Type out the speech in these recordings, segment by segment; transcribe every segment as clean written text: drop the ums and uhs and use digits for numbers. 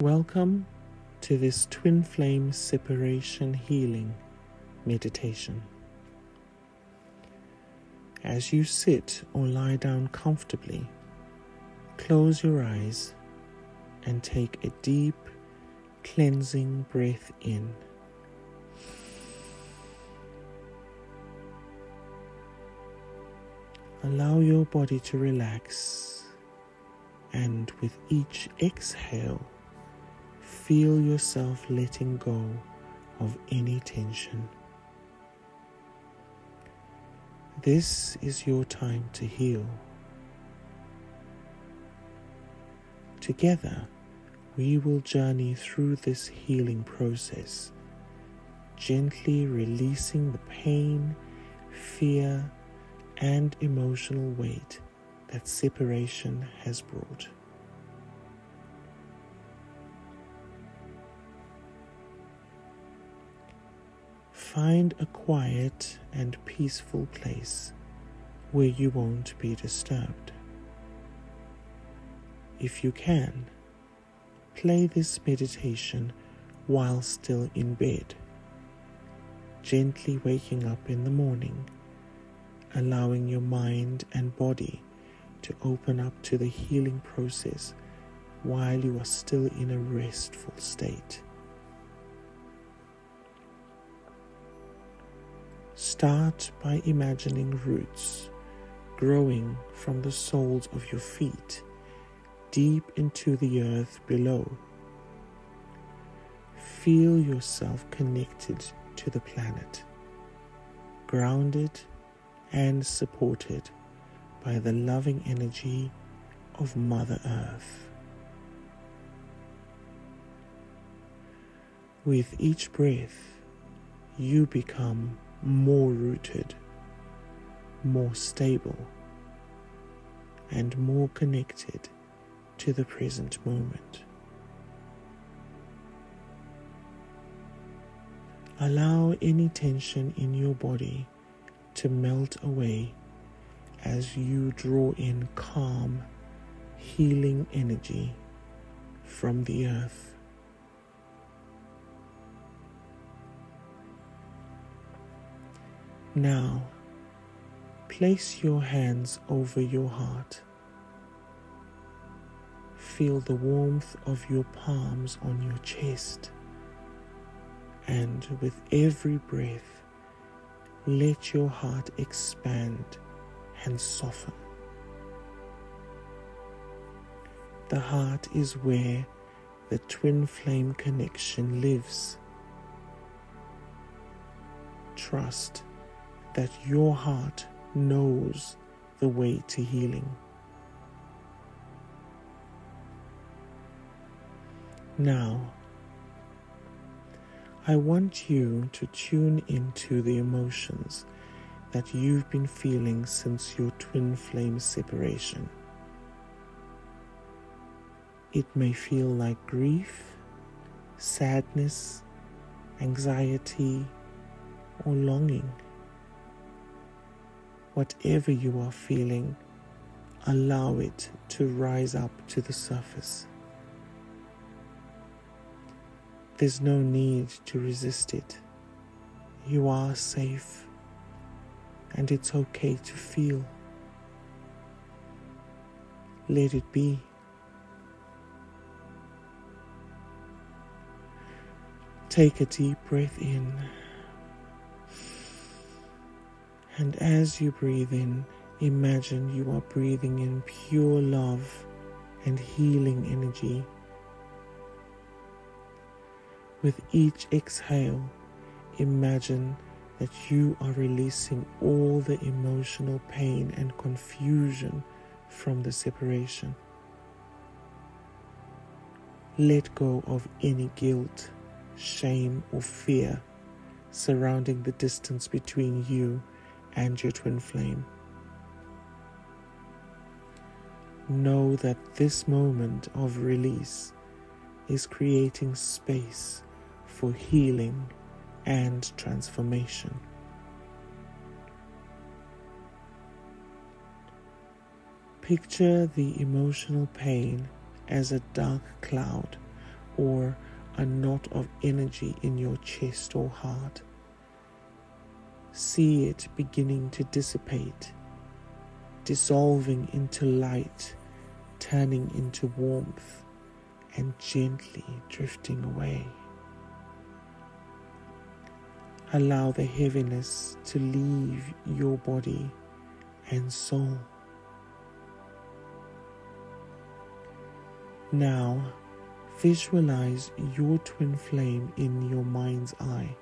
Welcome to this twin flame separation healing meditation. As you sit or lie down comfortably, close your eyes and take a deep, cleansing breath in. Allow your body to relax, and with each exhale, feel yourself letting go of any tension. This is your time to heal. Together, we will journey through this healing process, gently releasing the pain, fear, and emotional weight that separation has brought. Find a quiet and peaceful place where you won't be disturbed. If you can, play this meditation while still in bed, gently waking up in the morning, allowing your mind and body to open up to the healing process while you are still in a restful state. Start by imagining roots growing from the soles of your feet deep into the earth below. Feel yourself connected to the planet, grounded and supported by the loving energy of Mother Earth. With each breath, you become more rooted, more stable, and more connected to the present moment. Allow any tension in your body to melt away as you draw in calm, healing energy from the earth. Now, place your hands over your heart. Feel the warmth of your palms on your chest, and with every breath, let your heart expand and soften. The heart is where the twin flame connection lives. Trust that your heart knows the way to healing. Now, I want you to tune into the emotions that you've been feeling since your twin flame separation. It may feel like grief, sadness, anxiety, or longing. Whatever you are feeling, allow it to rise up to the surface. There's no need to resist it. You are safe, and it's okay to feel. Let it be. Take a deep breath in. And as you breathe in, imagine you are breathing in pure love and healing energy. With each exhale, imagine that you are releasing all the emotional pain and confusion from the separation. Let go of any guilt, shame, or fear surrounding the distance between you and your twin flame. Know that this moment of release is creating space for healing and transformation. Picture the emotional pain as a dark cloud or a knot of energy in your chest or heart. See it beginning to dissipate, dissolving into light, turning into warmth, and gently drifting away. Allow the heaviness to leave your body and soul. Now, visualize your twin flame in your mind's eye.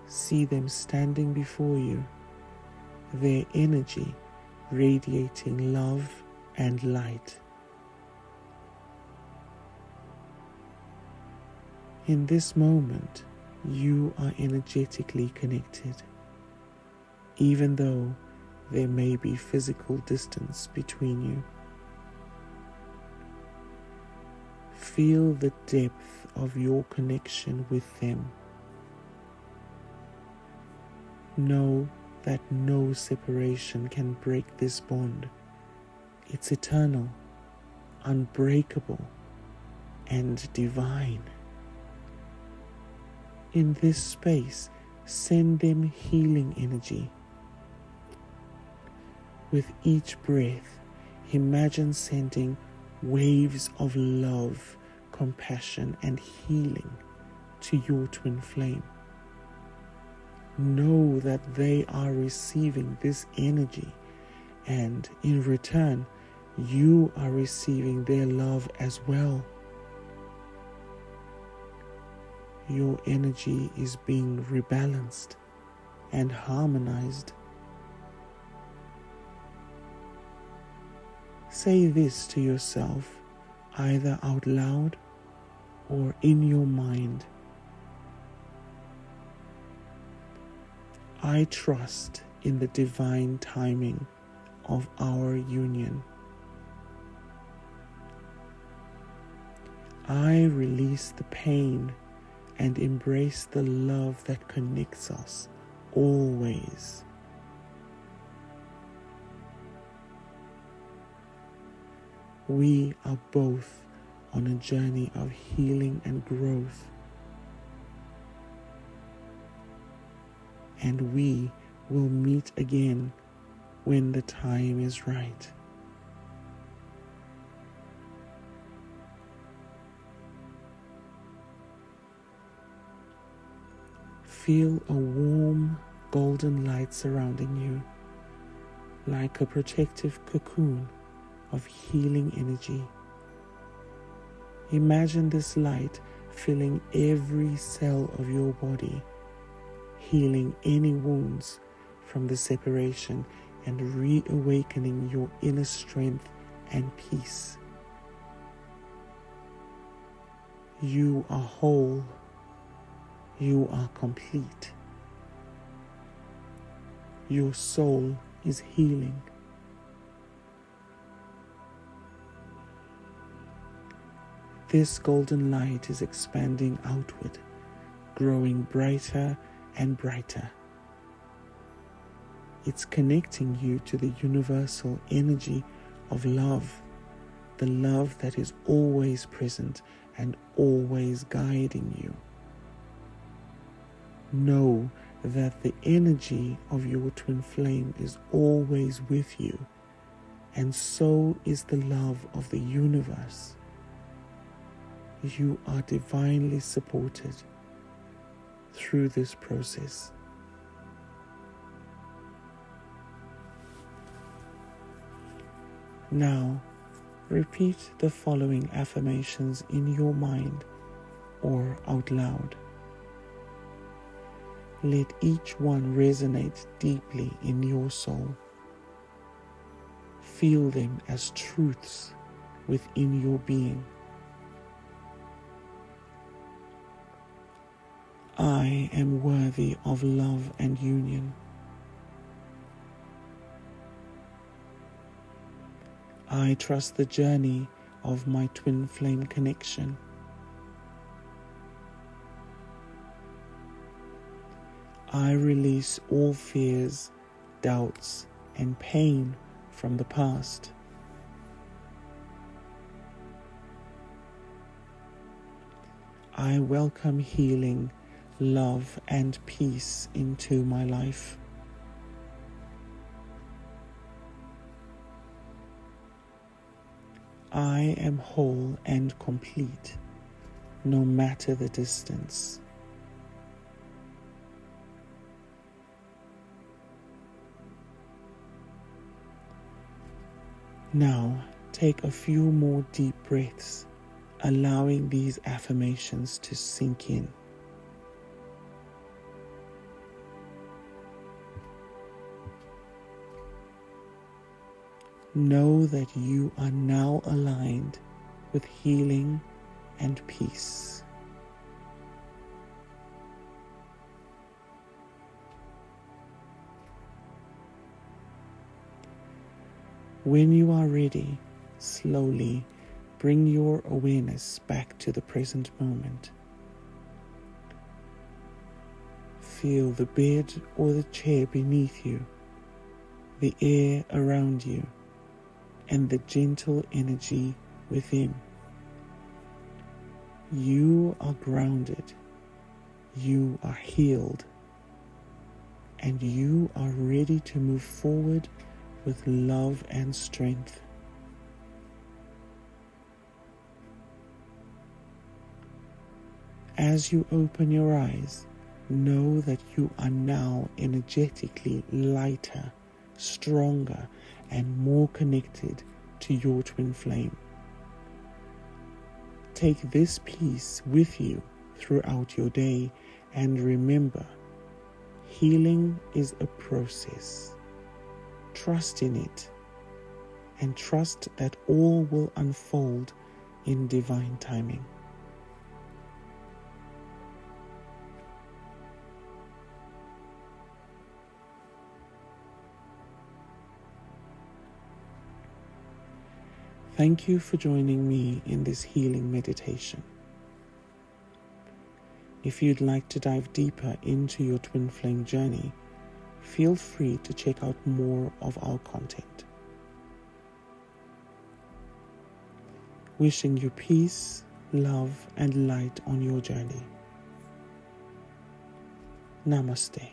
See them standing before you, their energy radiating love and light. In this moment, you are energetically connected, even though there may be physical distance between you. Feel the depth of your connection with them. Know that no separation can break this bond. It's eternal, unbreakable, and divine. In this space, send them healing energy. With each breath, imagine sending waves of love, compassion, and healing to your twin flame. Know that they are receiving this energy, and in return, you are receiving their love as well. Your energy is being rebalanced and harmonized. Say this to yourself, either out loud or in your mind. I trust in the divine timing of our union. I release the pain and embrace the love that connects us always. We are both on a journey of healing and growth, and we will meet again when the time is right. Feel a warm golden light surrounding you, like a protective cocoon of healing energy. Imagine this light filling every cell of your body, healing any wounds from the separation and reawakening your inner strength and peace. You are whole. You are complete. Your soul is healing. This golden light is expanding outward, growing brighter and brighter. It's connecting you to the universal energy of love, the love that is always present and always guiding you. Know that the energy of your twin flame is always with you, and so is the love of the universe. You are divinely supported through this process. Now, repeat the following affirmations in your mind or out loud. Let each one resonate deeply in your soul. Feel them as truths within your being. I am worthy of love and union. I trust the journey of my twin flame connection. I release all fears, doubts, and pain from the past. I welcome healing, love, and peace into my life. I am whole and complete, no matter the distance. Now, take a few more deep breaths, allowing these affirmations to sink in. Know that you are now aligned with healing and peace. When you are ready, slowly bring your awareness back to the present moment. Feel the bed or the chair beneath you, the air around you, and the gentle energy within. You are grounded, you are healed, and you are ready to move forward with love and strength. As you open your eyes, know that you are now energetically lighter, stronger, and more connected to your twin flame. Take this peace with you throughout your day, and remember, healing is a process. Trust in it, and trust that all will unfold in divine timing. Thank you for joining me in this healing meditation. If you'd like to dive deeper into your twin flame journey, feel free to check out more of our content. Wishing you peace, love, and light on your journey. Namaste.